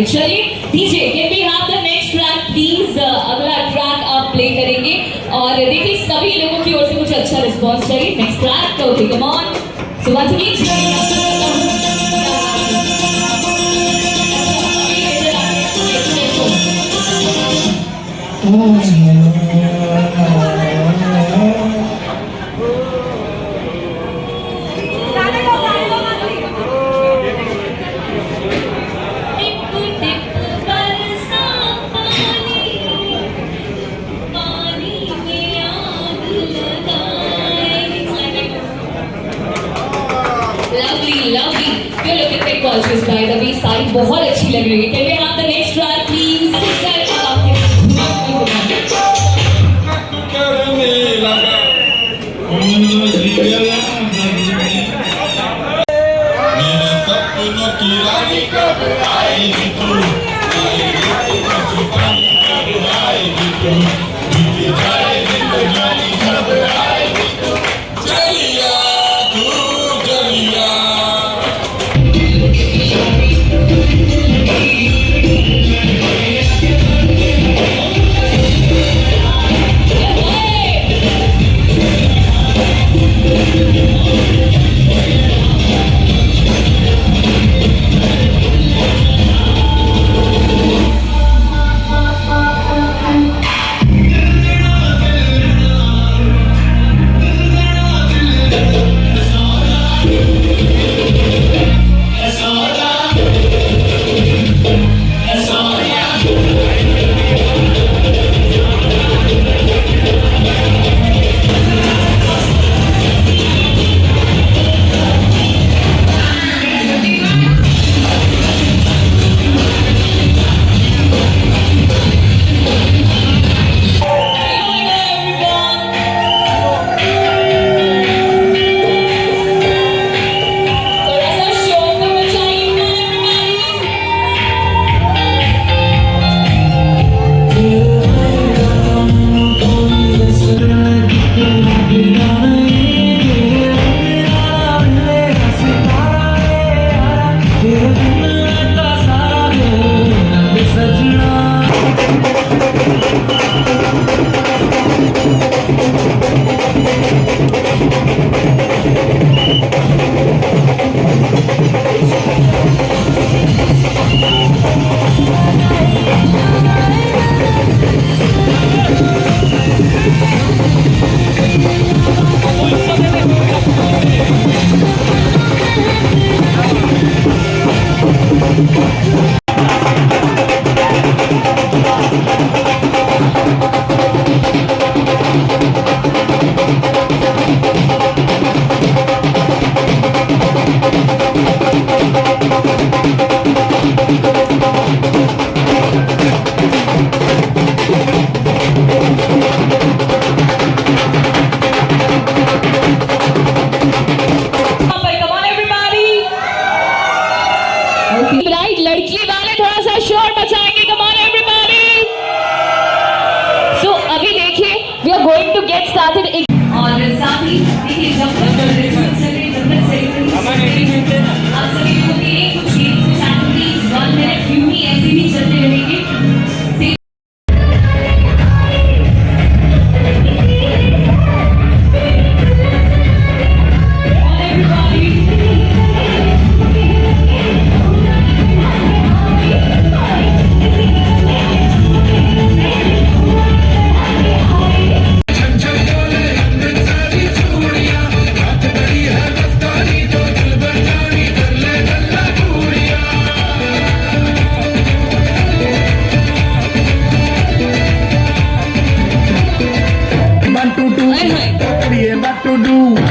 चलिए DJ can we have the next track please. अगला track आप प्ले करेंगे और देखिए सभी लोगों की ओर से मुझे अच्छा रिस्पांस चाहिए। Next track okay come on. So once by the way sari बहुत अच्छी लग रही है। Can we have the next track please. लड़की वाले थोड़ा सा शोर मचाएंगे। Come on everybody. सो अभी देखिए we are going to get started. और साथ ही देखिए जब तक आप सभी लोगों के लिए कुछ प्लीज 1 मिनट यूं ही ऐसे ही चलते रहेंगे। What to do?